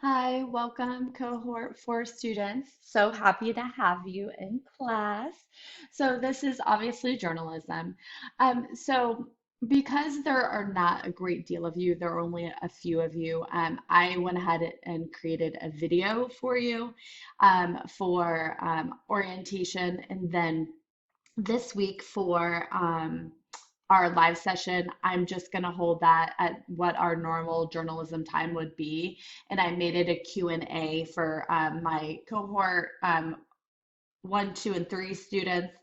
Hi, welcome, Cohort 4 students. So happy to have you in class. So this is obviously journalism. So because there are not a great deal of you, there are only a few of you, I went ahead and created a video for you for orientation, and then this week for our live session, I'm just going to hold that at what our normal journalism time would be. And I made it a Q&A for my cohort 1, 2, and 3 students,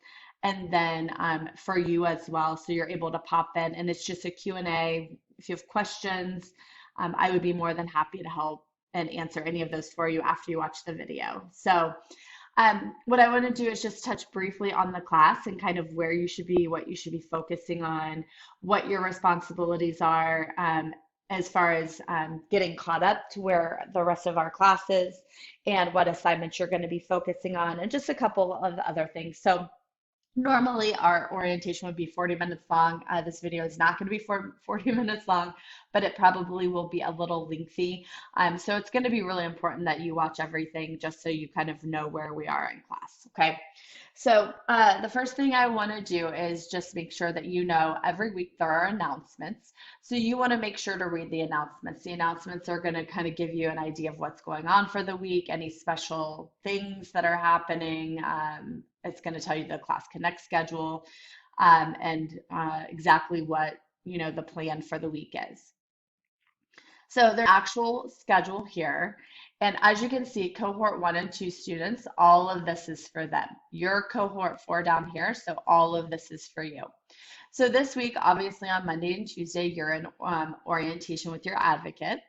and then for you as well. So you're able to pop in, and it's just a Q&A. If you have questions, I would be more than happy to help and answer any of those for you after you watch the video. So what I want to do is just touch briefly on the class and kind of where you should be, what you should be focusing on, what your responsibilities are as far as getting caught up to where the rest of our class is, and what assignments you're going to be focusing on, and just a couple of other things. So normally, our orientation would be 40 minutes long. This video is not going to be 40 minutes long, but it probably will be a little lengthy. So it's going to be really important that you watch everything just so you kind of know where we are in class. Okay. So the first thing I want to do is just make sure that you know every week there are announcements. So you want to make sure to read the announcements. The announcements are going to kind of give you an idea of what's going on for the week, any special things that are happening. It's going to tell you the Class Connect schedule and exactly what the plan for the week is. So there's an actual schedule here. And as you can see, cohort 1 and 2 students, all of this is for them. Your cohort 4 down here, so all of this is for you. So this week, obviously on Monday and Tuesday, you're in orientation with your advocate.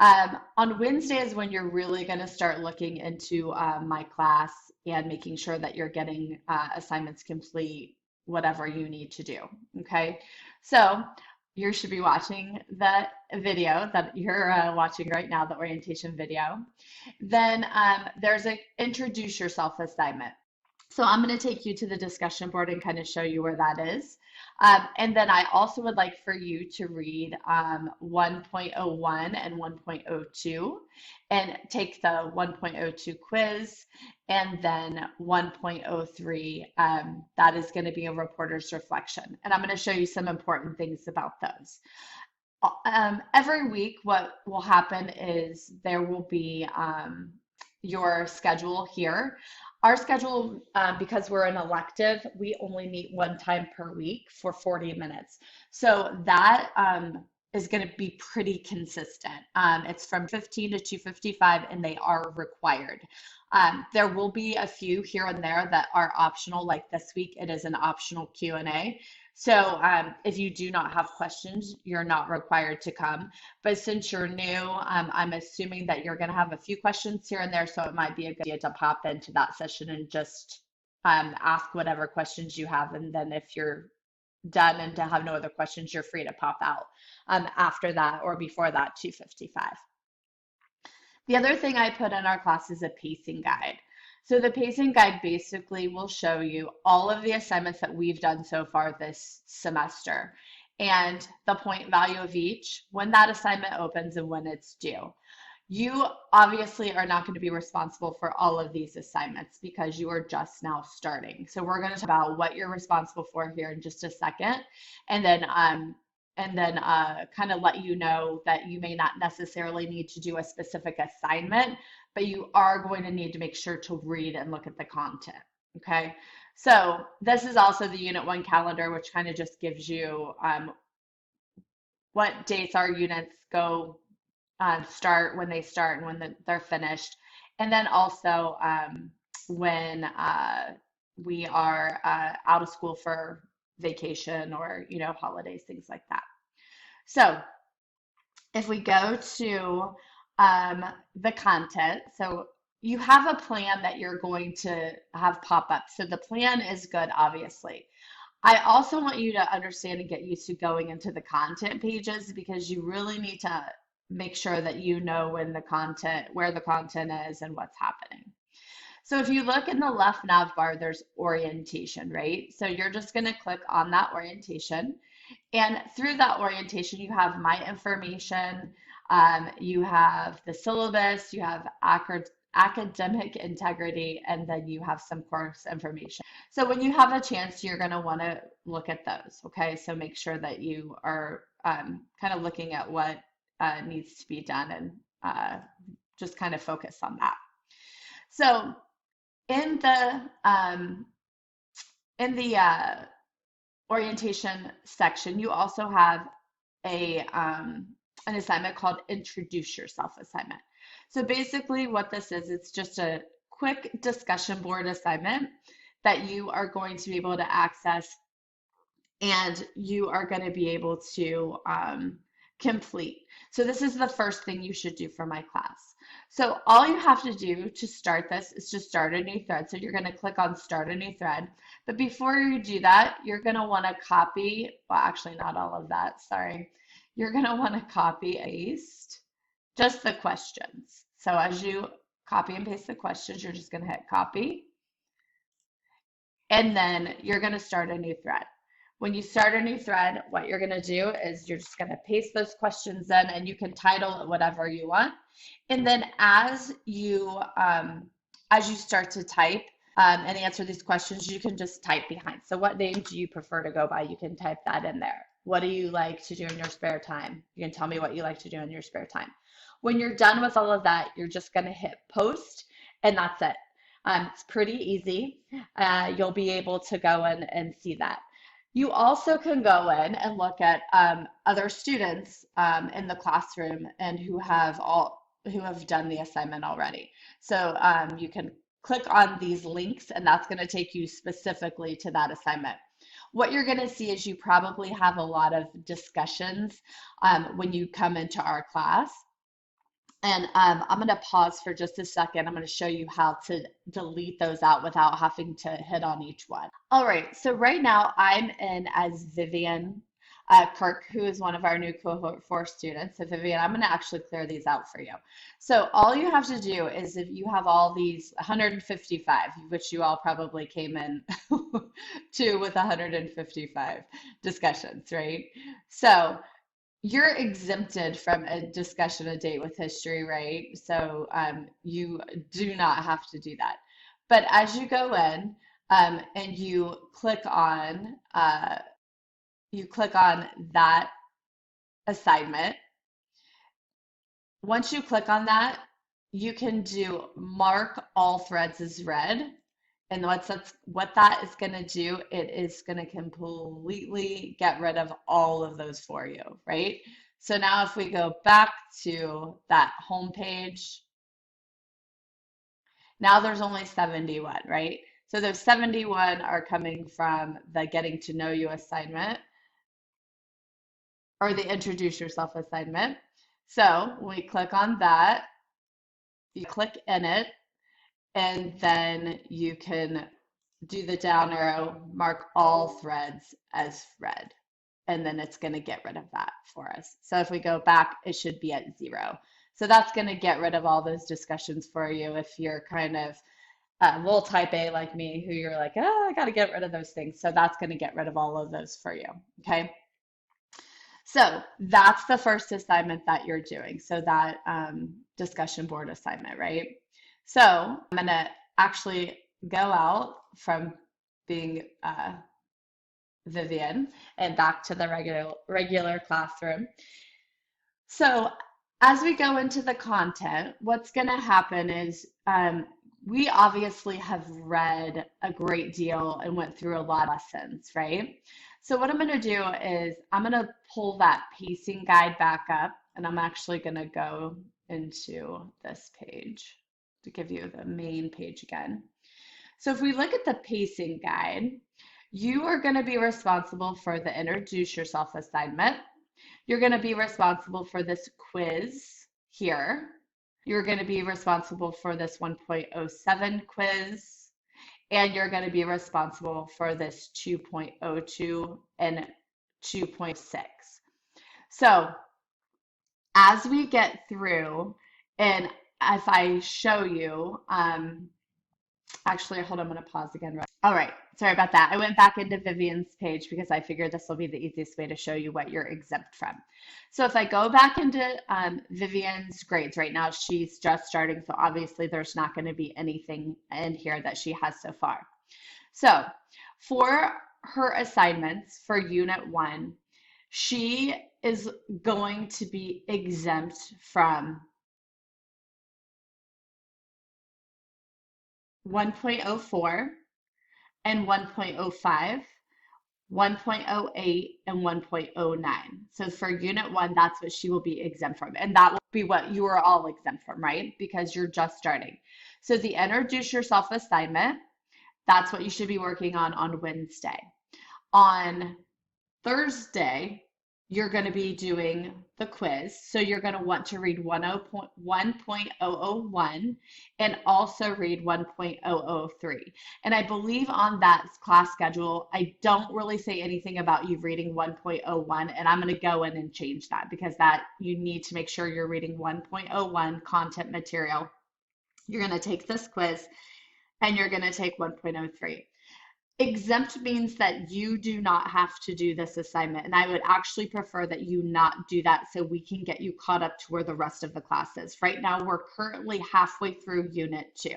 On Wednesday is when you're really going to start looking into my class and making sure that you're getting assignments complete, whatever you need to do. Okay, so you should be watching the video that you're watching right now, the orientation video. Then there's a introduce yourself assignment. So I'm going to take you to the discussion board and kind of show you where that is. And then I also would like for you to read 1.01 and 1.02 and take the 1.02 quiz, and then 1.03, that is going to be a reporter's reflection. And I'm going to show you some important things about those. Every week, what will happen is there will be your schedule here. Our schedule, because we're an elective, we only meet one time per week for 40 minutes. So that is going to be pretty consistent. It's from 15 to 2:55, and they are required. There will be a few here and there that are optional, like this week, it is an optional Q&A. So if you do not have questions, you're not required to come. But since you're new, I'm assuming that you're going to have a few questions here and there, so it might be a good idea to pop into that session and just ask whatever questions you have. And then if you're done and to have no other questions, you're free to pop out after that or before that 2:55. The other thing I put in our class is a pacing guide. So the pacing guide basically will show you all of the assignments that we've done so far this semester and the point value of each, when that assignment opens and when it's due. You obviously are not going to be responsible for all of these assignments because you are just now starting. So we're going to talk about what you're responsible for here in just a second, and then kind of let you know that you may not necessarily need to do a specific assignment, but you are going to need to make sure to read and look at the content. Okay, so this is also the Unit 1 calendar, which kind of just gives you what dates our units go start, when they start, and when they're finished. And then also when we are out of school for vacation or, holidays, things like that. So if we go to the content, so you have a plan that you're going to have pop up. So the plan is good, obviously. I also want you to understand and get used to going into the content pages, because you really need to make sure that you know where the content is and what's happening. So if you look in the left nav bar, there's orientation, right? So you're just going to click on that orientation. And through that orientation, you have my information. You have the syllabus, you have academic integrity, and then you have some course information. So when you have a chance, you're going to want to look at those. Okay, so make sure that you are kind of looking at what needs to be done and just kind of focus on that. So in the orientation section, you also have a an assignment called Introduce Yourself assignment. So basically what this is, it's just a quick discussion board assignment that you are going to be able to access and you are going to be able to complete. So this is the first thing you should do for my class. So all you have to do to start this is just start a new thread. So you're going to click on start a new thread. But before you do that, you're going to want to copy, well, actually not all of that, sorry. You're going to want to copy and paste just the questions. So as you copy and paste the questions, you're just going to hit copy. And then you're going to start a new thread. When you start a new thread, what you're going to do is you're just going to paste those questions in and you can title it whatever you want. And then as you start to type and answer these questions, you can just type behind. So what name do you prefer to go by? You can type that in there. What do you like to do in your spare time? You can tell me what you like to do in your spare time. When you're done with all of that, you're just going to hit post and that's it. It's pretty easy. You'll be able to go in and see that. You also can go in and look at other students in the classroom and who have done the assignment already. So you can click on these links and that's going to take you specifically to that assignment. What you're going to see is you probably have a lot of discussions when you come into our class. And I'm going to pause for just a second. I'm going to show you how to delete those out without having to hit on each one. All right, so right now I'm in as Vivian Kirk, who is one of our new Cohort 4 students. So Vivian, I'm going to actually clear these out for you. So all you have to do is if you have all these 155, which you all probably came in to with 155 discussions, right? So you're exempted from a discussion a date with history, right? So you do not have to do that. But as you go in and you click on that assignment, once you click on that, you can do mark all threads as read. And what that is going to do, it is going to completely get rid of all of those for you, right? So now if we go back to that home page, now there's only 71, right? So those 71 are coming from the getting to know you assignment or the introduce yourself assignment. So when we click on that, you click in it, and then you can do the down arrow, mark all threads as read, and then it's going to get rid of that for us. So if we go back, it should be at 0. So that's going to get rid of all those discussions for you if you're kind of a little type A like me, who you're like, oh, I got to get rid of those things. So that's going to get rid of all of those for you. Okay. So that's the first assignment that you're doing. So that discussion board assignment, right? So I'm going to actually go out from being Vivian and back to the regular classroom. So as we go into the content, what's going to happen is we obviously have read a great deal and went through a lot of lessons, right? So what I'm going to do is I'm going to pull that pacing guide back up, and I'm actually going to go into this page to give you the main page again. So if we look at the pacing guide, you are going to be responsible for the introduce yourself assignment. You're going to be responsible for this quiz here. You're going to be responsible for this 1.07 quiz. And you're going to be responsible for this 2.02 and 2.6. So as we get through, and if I show you, Actually, hold on, I'm going to pause again. All right, sorry about that. I went back into Vivian's page because I figured this will be the easiest way to show you what you're exempt from. So if I go back into Vivian's grades right now, she's just starting, so obviously there's not going to be anything in here that she has so far. So for her assignments for Unit 1, she is going to be exempt from 1.04 and 1.05, 1.08, and 1.09. So for Unit 1, that's what she will be exempt from. And that will be what you are all exempt from, right? Because you're just starting. So the Introduce Yourself assignment, that's what you should be working on Wednesday. On Thursday, you're going to be doing the quiz. So you're going to want to read 1.001 and also read 1.003. And I believe on that class schedule, I don't really say anything about you reading 1.01, and I'm going to go in and change that because that you need to make sure you're reading 1.01 content material. You're going to take this quiz and you're going to take 1.03. Exempt means that you do not have to do this assignment, and I would actually prefer that you not do that so we can get you caught up to where the rest of the class is. Right now, we're currently halfway through Unit 2.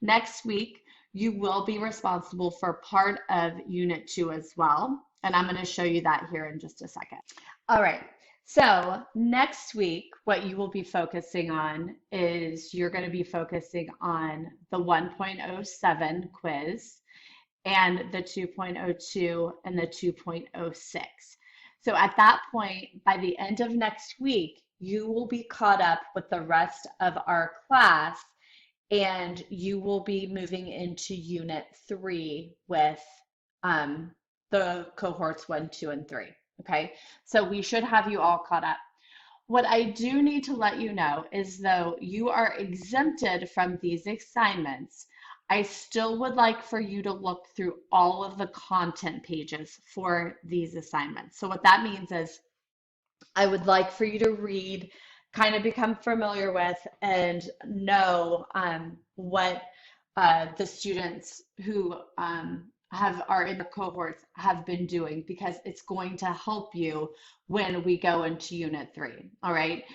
Next week, you will be responsible for part of Unit 2 as well, and I'm going to show you that here in just a second. All right, so next week, what you will be focusing on is you're going to be focusing on the 1.07 quiz and the 2.02 and the 2.06. So at that point, by the end of next week, you will be caught up with the rest of our class and you will be moving into Unit 3 with the cohorts 1, 2, and 3. Okay, so we should have you all caught up. What I do need to let you know is though you are exempted from these assignments, I still would like for you to look through all of the content pages for these assignments. So what that means is I would like for you to read, kind of become familiar with, and know what the students who are in the cohorts have been doing because it's going to help you when we go into Unit 3. All right.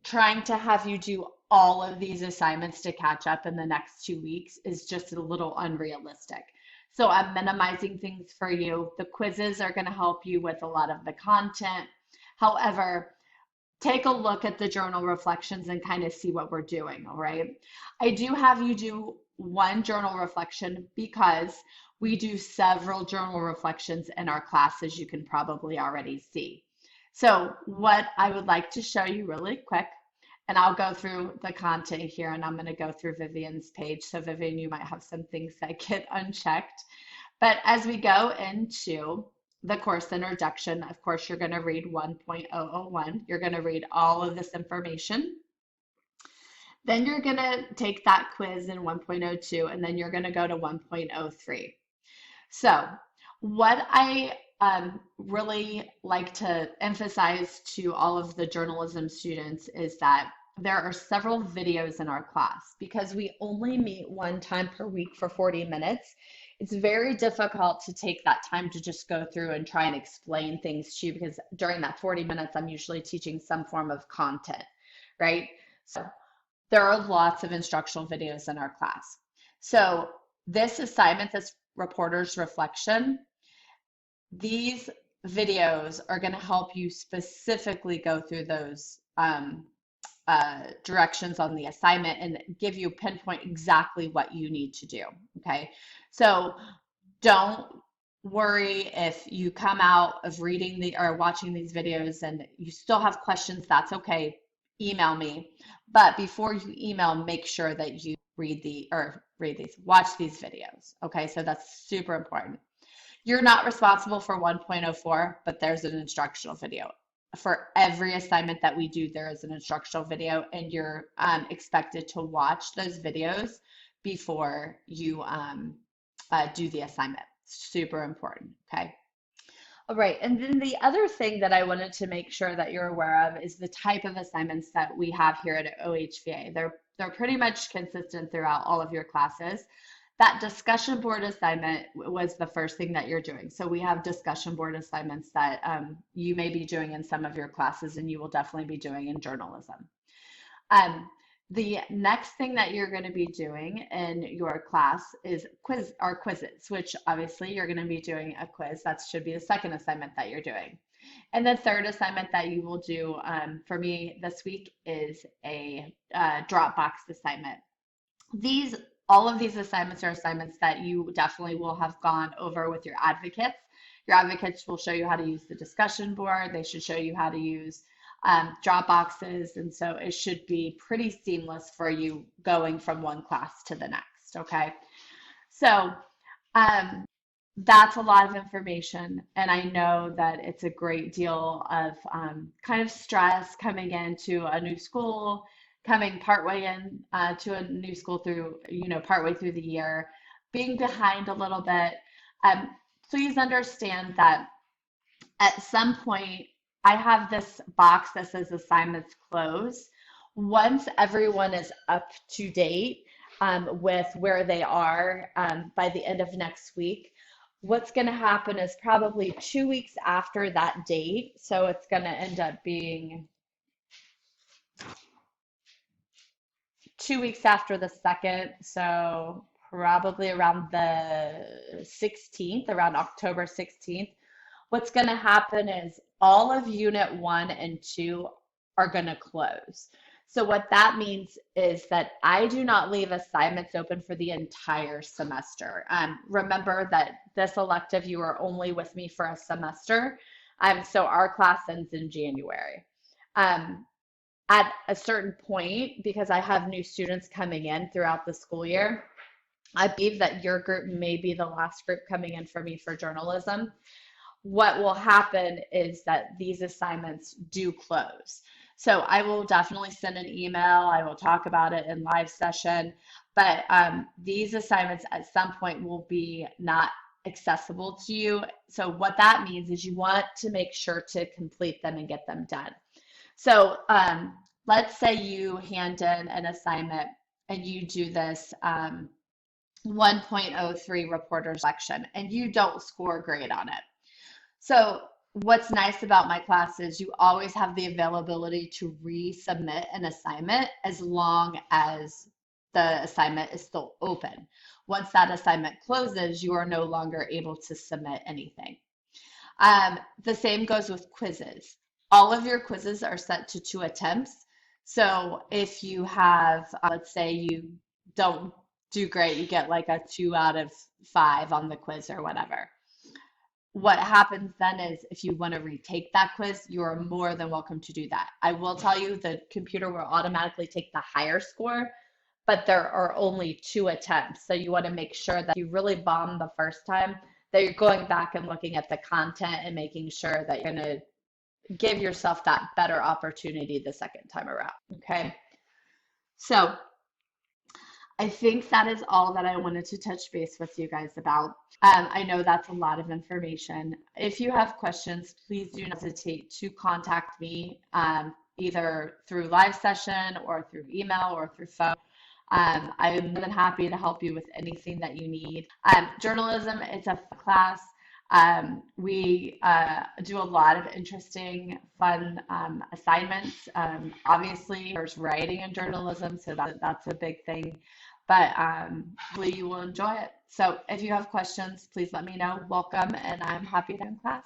Trying to have you do all of these assignments to catch up in the next 2 weeks is just a little unrealistic. So I'm minimizing things for you. The quizzes are going to help you with a lot of the content. However, take a look at the journal reflections and kind of see what we're doing, all right? I do have you do one journal reflection because we do several journal reflections in our class, as you can probably already see. So what I would like to show you really quick, and I'll go through the content here and I'm going to go through Vivian's page. So Vivian, you might have some things that get unchecked. But as we go into the course introduction, of course, you're going to read 1.001. You're going to read all of this information. Then you're going to take that quiz in 1.02, and then you're going to go to 1.03. So what I really like to emphasize to all of the journalism students is that there are several videos in our class because we only meet one time per week for 40 minutes. It's very difficult to take that time to just go through and try and explain things to you because during that 40 minutes, I'm usually teaching some form of content, right? So there are lots of instructional videos in our class. So this assignment, this reporter's reflection, these videos are going to help you specifically go through those directions on the assignment and give you pinpoint exactly what you need to do. Okay, so don't worry if you come out of reading or watching these videos and you still have questions. That's okay. Email me. But before you email, make sure that you watch these videos. Okay, so that's super important. You're not responsible for 1.04, but there's an instructional video. For every assignment that we do, there is an instructional video, and you're expected to watch those videos before you do the assignment. Super important, okay? Right. And then the other thing that I wanted to make sure that you're aware of is the type of assignments that we have here at OHVA. They're pretty much consistent throughout all of your classes. That discussion board assignment was the first thing that you're doing. So we have discussion board assignments that you may be doing in some of your classes, and you will definitely be doing in journalism. Um, the next thing that you're going to be doing in your class is quizzes, which obviously you're going to be doing a quiz. That should be the second assignment that you're doing. And the third assignment that you will do for me this week is a Dropbox assignment. All of these assignments are assignments that you definitely will have gone over with your advocates. Your advocates will show you how to use the discussion board. They should show you how to use drop boxes. And so it should be pretty seamless for you going from one class to the next. Okay. So um, that's a lot of information. And I know that it's a great deal of kind of stress coming into a new school, coming partway in to a new school through, partway through the year, being behind a little bit. Please understand that at some point, I have this box that says assignments closed. Once everyone is up to date with where they are by the end of next week, what's going to happen is probably 2 weeks after that date. So it's going to end up being 2 weeks after the second. So probably around the 16th, around October 16th. What's going to happen is all of Unit 1 and 2 are going to close. So what that means is that I do not leave assignments open for the entire semester. Remember that this elective, you are only with me for a semester. So our class ends in January. At a certain point, because I have new students coming in throughout the school year, I believe that your group may be the last group coming in for me for journalism. What will happen is that these assignments do close. So I will definitely send an email. I will talk about it in live session, but these assignments at some point will be not accessible to you. So what that means is you want to make sure to complete them and get them done. So let's say you hand in an assignment and you do this 1.03 reporter selection and you don't score a grade on it. So what's nice about my class is you always have the availability to resubmit an assignment as long as the assignment is still open. Once that assignment closes, you are no longer able to submit anything. The same goes with quizzes. All of your quizzes are set to 2 attempts. So if you have, let's say you don't do great, you get like a 2 out of 5 on the quiz or whatever. What happens then is if you want to retake that quiz, you are more than welcome to do that. I will tell you the computer will automatically take the higher score, but there are only 2 attempts. So you want to make sure that you really bomb the first time, that you're going back and looking at the content and making sure that you're going to give yourself that better opportunity the second time around. Okay. So I think that is all that I wanted to touch base with you guys about. I know that's a lot of information. If you have questions, please do not hesitate to contact me either through live session or through email or through phone. I'm more than happy to help you with anything that you need. Journalism, it's a class. We do a lot of interesting, fun assignments. Obviously, there's writing in journalism, so that's a big thing. But hopefully you will enjoy it. So if you have questions, please let me know. Welcome, and I'm happy to have class.